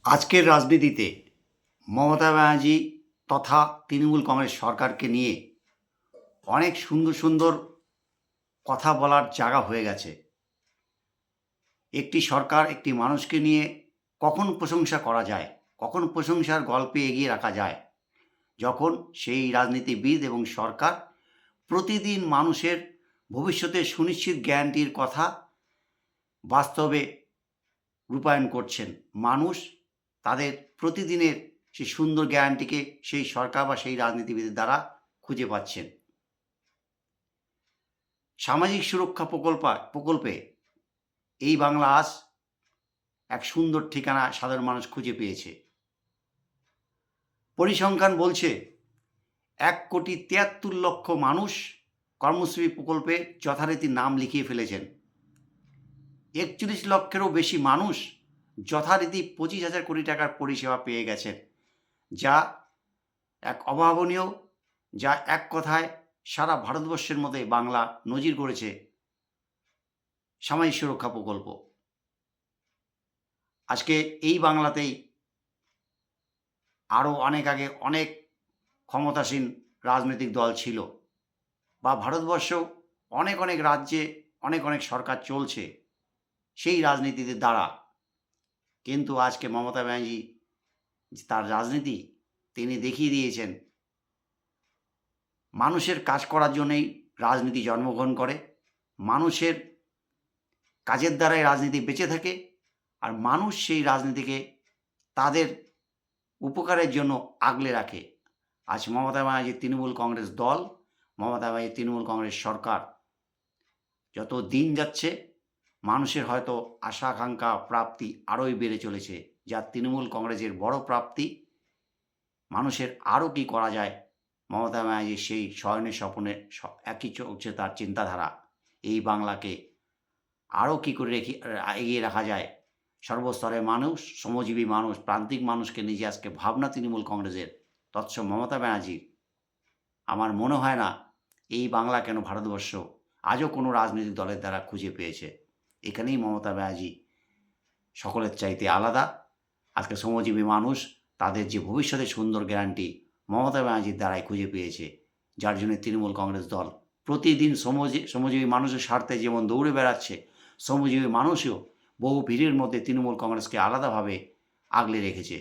আজকের রাজনীতিতে মমতা ব্যানার্জি তথা তৃণমূল কংগ্রেস সরকারকে নিয়ে অনেক সুন্দর সুন্দর কথা বলার জায়গা হয়ে গেছে। একটি সরকার একটি মানুষকে নিয়ে কখন প্রশংসা করা যায়, কখন প্রশংসার গল্পে এগিয়ে রাখা যায়, যখন সেই রাজনীতিবিদ এবং সরকার প্রতিদিন মানুষের ভবিষ্যতের সুনিশ্চিত গ্যারান্টির কথা বাস্তবে রূপায়ণ করছেন। মানুষ তাদের প্রতিদিনের সেই সুন্দর গ্যারান্টিকে সেই সরকার বা সেই রাজনীতিবিদের দ্বারা খুঁজে পাচ্ছেন। সামাজিক সুরক্ষা প্রকল্পে এই বাংলা আজ এক সুন্দর ঠিকানা সাধারণ মানুষ খুঁজে পেয়েছে। পরিসংখ্যান বলছে 1,73,00,000 মানুষ কর্মশ্রী প্রকল্পে যথারীতি নাম লিখিয়ে ফেলেছেন। 41 লক্ষেরও বেশি মানুষ যথারীতি 25,000 কোটি টাকার পরিষেবা পেয়ে গেছেন, যা এক অভাবনীয়, যা এক কথায় সারা ভারতবর্ষের মধ্যে বাংলা নজির গড়েছে সামাজিক সুরক্ষা প্রকল্প। আজকে এই বাংলাতেই আরও অনেক আগে অনেক ক্ষমতাসীন রাজনৈতিক দল ছিল, বা ভারতবর্ষেও অনেক অনেক রাজ্যে অনেক অনেক সরকার চলছে সেই রাজনীতিদের দ্বারা। কিন্তু আজকে মমতা ব্যানার্জি তার রাজনীতি তিনি দেখিয়ে দিয়েছেন মানুষের কাজ করার জন্যই রাজনীতি জন্মগ্রহণ করে, মানুষের কাজের দ্বারাই রাজনীতি বেঁচে থাকে, আর মানুষ সেই রাজনীতিকে তাদের উপকারের জন্য আগলে রাখে। আজ মমতা ব্যানার্জির তৃণমূল কংগ্রেস দল, মমতা ব্যানার্জির তৃণমূল কংগ্রেস সরকার যত দিন যাচ্ছে মানুষের হয়তো আশা আকাঙ্ক্ষা প্রাপ্তি আরোই বেড়ে চলেছে, যা তৃণমূল কংগ্রেসের বড় প্রাপ্তি। মানুষের আরও কী করা যায়, মমতা ব্যানার্জির সেই শয়নের স্বপ্নে একই চলছে তার চিন্তাধারা। এই বাংলাকে আরও কী করে এগিয়ে রাখা যায়, সর্বস্তরের মানুষ, শ্রমজীবী মানুষ, প্রান্তিক মানুষকে নিজে আজকে ভাবনা তৃণমূল কংগ্রেসের, তৎস মমতা ব্যানার্জির। আমার মনে হয় না এই বাংলা কেন ভারতবর্ষ আজও কোনো রাজনৈতিক দলের দ্বারা খুঁজে পেয়েছে। এখানেই মমতা ব্যানার্জি সকলের চাইতে আলাদা। আজকে শ্রমজীবী মানুষ তাদের যে ভবিষ্যতের সুন্দর গ্যারান্টি মমতা ব্যানার্জির দ্বারাই খুঁজে পেয়েছে, যার জন্য তৃণমূল কংগ্রেস দল প্রতিদিন শ্রমজীবী মানুষের স্বার্থে যেমন দৌড়ে বেড়াচ্ছে, শ্রমজীবী মানুষও বহু ভিড়ের মধ্যে তৃণমূল কংগ্রেসকে আলাদাভাবে আগলে রেখেছে।